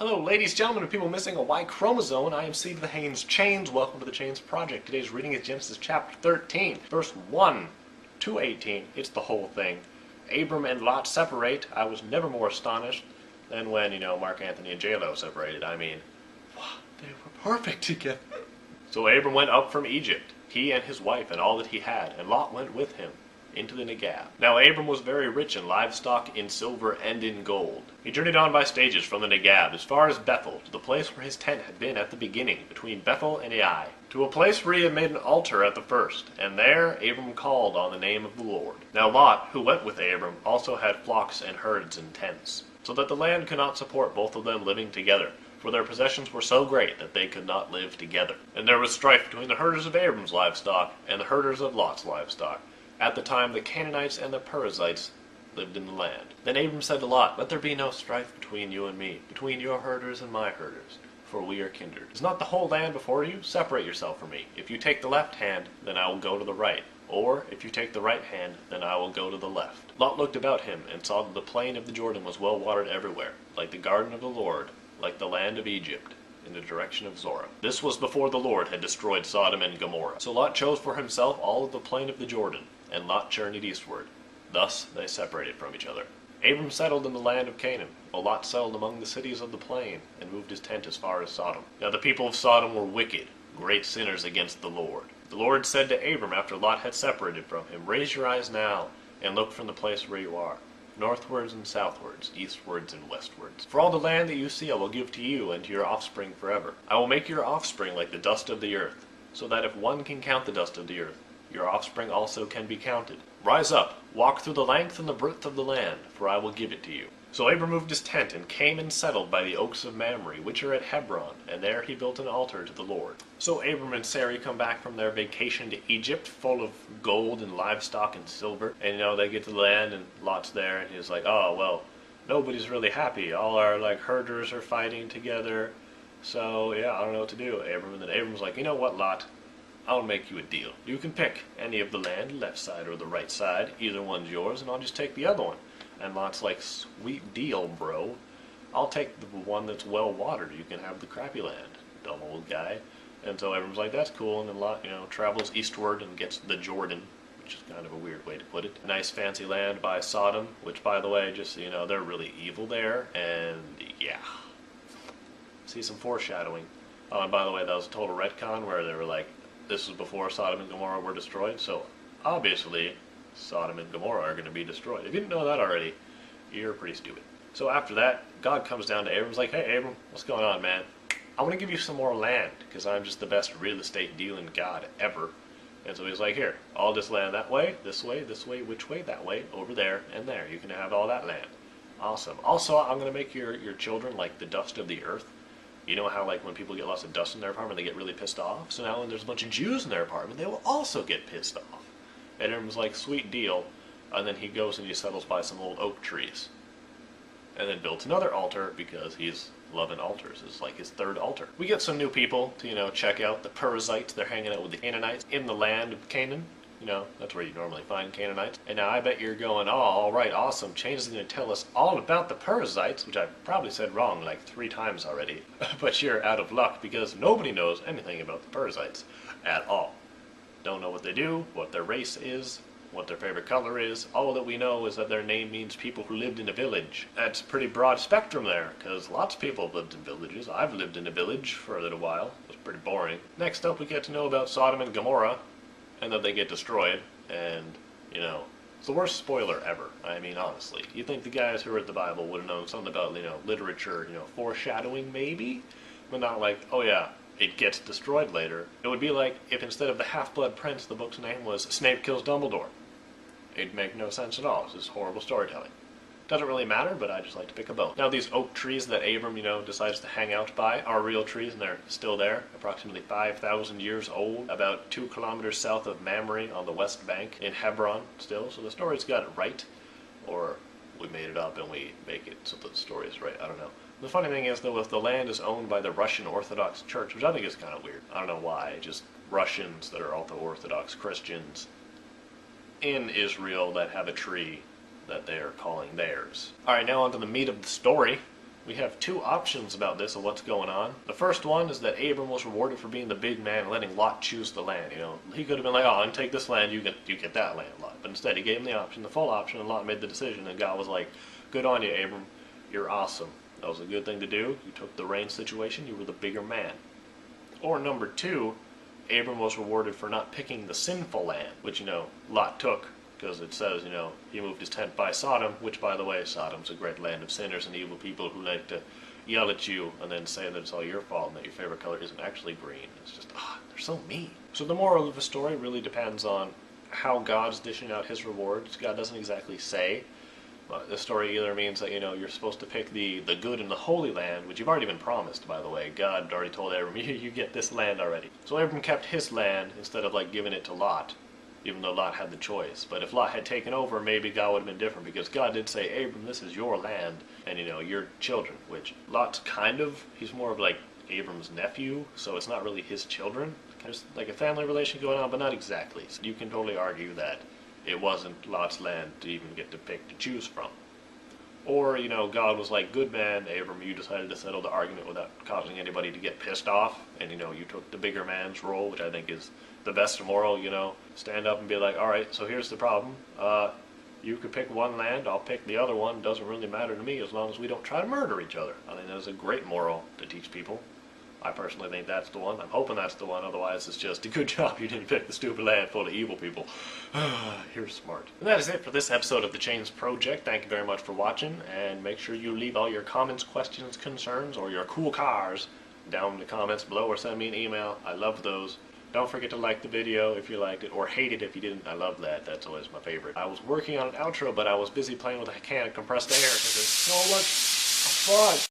Hello ladies, gentlemen, and people missing a Y chromosome. I am Steve the Haynes Chains. Welcome to the Chains Project. Today's reading is Genesis chapter 13, verse 1 to 18. It's the whole thing. Abram and Lot separate. I was never more astonished than when, Mark Anthony and J-Lo separated. I mean, wow, they were perfect together. So Abram went up from Egypt, he and his wife and all that he had, and Lot went with him into the Negab. Now Abram was very rich in livestock, in silver, and in gold. He journeyed on by stages from the Negab as far as Bethel, to the place where his tent had been at the beginning, between Bethel and Ai, to a place where he had made an altar at the first, and there Abram called on the name of the Lord. Now Lot, who went with Abram, also had flocks and herds and tents, so that the land could not support both of them living together, for their possessions were so great that they could not live together. And there was strife between the herders of Abram's livestock and the herders of Lot's livestock. At the time the Canaanites and the Perizzites lived in the land. Then Abram said to Lot, Let there be no strife between you and me, between your herders and my herders, for we are kindred. Is not the whole land before you? Separate yourself from me. If you take the left hand, then I will go to the right. Or, if you take the right hand, then I will go to the left. Lot looked about him, and saw that the plain of the Jordan was well watered everywhere, like the garden of the Lord, like the land of Egypt, in the direction of Zorah. This was before the Lord had destroyed Sodom and Gomorrah. So Lot chose for himself all of the plain of the Jordan, and Lot journeyed eastward. Thus they separated from each other. Abram settled in the land of Canaan, while Lot settled among the cities of the plain, and moved his tent as far as Sodom. Now the people of Sodom were wicked, great sinners against the Lord. The Lord said to Abram after Lot had separated from him, Raise your eyes now, and look from the place where you are, northwards and southwards, eastwards and westwards. For all the land that you see I will give to you and to your offspring forever. I will make your offspring like the dust of the earth, so that if one can count the dust of the earth, your offspring also can be counted. Rise up, walk through the length and the breadth of the land, for I will give it to you. So Abram moved his tent, and came and settled by the oaks of Mamre, which are at Hebron, and there he built an altar to the Lord. So Abram and Sarai come back from their vacation to Egypt, full of gold and livestock and silver, and they get to the land, and Lot's there, and he's like, oh, well, nobody's really happy. All our, herders are fighting together, so, yeah, I don't know what to do, Abram. And then Abram's like, you know what, Lot? I'll make you a deal. You can pick any of the land, left side or the right side. Either one's yours, and I'll just take the other one. And Lot's like, sweet deal, bro. I'll take the one that's well watered. You can have the crappy land, dumb old guy. And so everyone's like, that's cool. And then Lot, travels eastward and gets the Jordan, which is kind of a weird way to put it. Nice fancy land by Sodom, which, by the way, just so you know, they're really evil there. And yeah, see some foreshadowing. Oh, and by the way, that was a total retcon where they were like, this was before Sodom and Gomorrah were destroyed, so obviously Sodom and Gomorrah are going to be destroyed. If you didn't know that already, you're pretty stupid. So after that, God comes down to Abram's like, hey Abram, what's going on, man? I want to give you some more land, because I'm just the best real estate dealing God ever. And so he's like, here, all this land that way, this way, which way, that way, over there, and there. You can have all that land. Awesome. Also, I'm going to make your children like the dust of the earth. You know how, when people get lots of dust in their apartment, they get really pissed off? So now when there's a bunch of Jews in their apartment, they will also get pissed off. And Abram's like, sweet deal. And then he goes and he settles by some old oak trees. And then builds another altar, because he's loving altars. It's like his third altar. We get some new people to, check out the Perizzites. They're hanging out with the Canaanites in the land of Canaan. That's where you normally find Canaanites. And now I bet you're going, oh, all right, awesome. Chains is going to tell us all about the Perizzites, which I've probably said wrong 3 times already. But you're out of luck, because nobody knows anything about the Perizzites at all. Don't know what they do, what their race is, what their favorite color is. All that we know is that their name means people who lived in a village. That's a pretty broad spectrum there, because lots of people have lived in villages. I've lived in a village for a little while. It was pretty boring. Next up, we get to know about Sodom and Gomorrah, and that they get destroyed, and, it's the worst spoiler ever. I mean, honestly. You'd think the guys who read the Bible would have known something about, literature, foreshadowing maybe? But not like, oh yeah, it gets destroyed later. It would be like if instead of the Half-Blood Prince, the book's name was Snape Kills Dumbledore. It'd make no sense at all. It's just horrible storytelling. Doesn't really matter, but I just like to pick a bone. Now these oak trees that Abram, decides to hang out by are real trees, and they're still there, approximately 5,000 years old, about 2 kilometers south of Mamre on the west bank in Hebron still. So the story's got it right, or we made it up and we make it so the story is right. I don't know. The funny thing is, though, if the land is owned by the Russian Orthodox Church, which I think is kind of weird. I don't know why, just Russians that are also Orthodox Christians in Israel that have a tree that they are calling theirs. Alright, now on to the meat of the story. We have two options about this of what's going on. The first one is that Abram was rewarded for being the big man and letting Lot choose the land. You know, he could have been like, oh, I can take this land, you get that land, Lot. But instead, he gave him the option, the full option, and Lot made the decision. And God was like, good on you, Abram. You're awesome. That was a good thing to do. You took the rain situation. You were the bigger man. Or number two, Abram was rewarded for not picking the sinful land, which, you know, Lot took. Because it says, you know, he moved his tent by Sodom, which, by the way, Sodom's a great land of sinners and evil people who like to yell at you and then say that it's all your fault and that your favorite color isn't actually green. It's just, they're so mean. So the moral of the story really depends on how God's dishing out his rewards. God doesn't exactly say. The story either means that, you know, you're supposed to pick the good and the holy land, which you've already been promised, by the way. God already told Abram, you get this land already. So Abram kept his land instead of, like, giving it to Lot, even though Lot had the choice. But if Lot had taken over, maybe God would have been different, because God did say, Abram, this is your land, and, you know, your children, which Lot's he's more of like Abram's nephew, so it's not really his children. There's like a family relation going on, but not exactly. So you can totally argue that it wasn't Lot's land to even get to pick to choose from. Or, you know, God was like, good man, Abram, you decided to settle the argument without causing anybody to get pissed off, and, you know, you took the bigger man's role, which I think is the best moral, you know. Stand up and be like, alright, so here's the problem. You could pick one land, I'll pick the other one. Doesn't really matter to me as long as we don't try to murder each other. I think that is a great moral to teach people. I personally think that's the one. I'm hoping that's the one. Otherwise, it's just a good job you didn't pick the stupid land full of evil people. You're smart. And that is it for this episode of The Chains Project. Thank you very much for watching, and make sure you leave all your comments, questions, concerns, or your cool cars down in the comments below, or send me an email. I love those. Don't forget to like the video if you liked it, or hate it if you didn't. I love that. That's always my favorite. I was working on an outro, but I was busy playing with a can of compressed air because it's so much fun.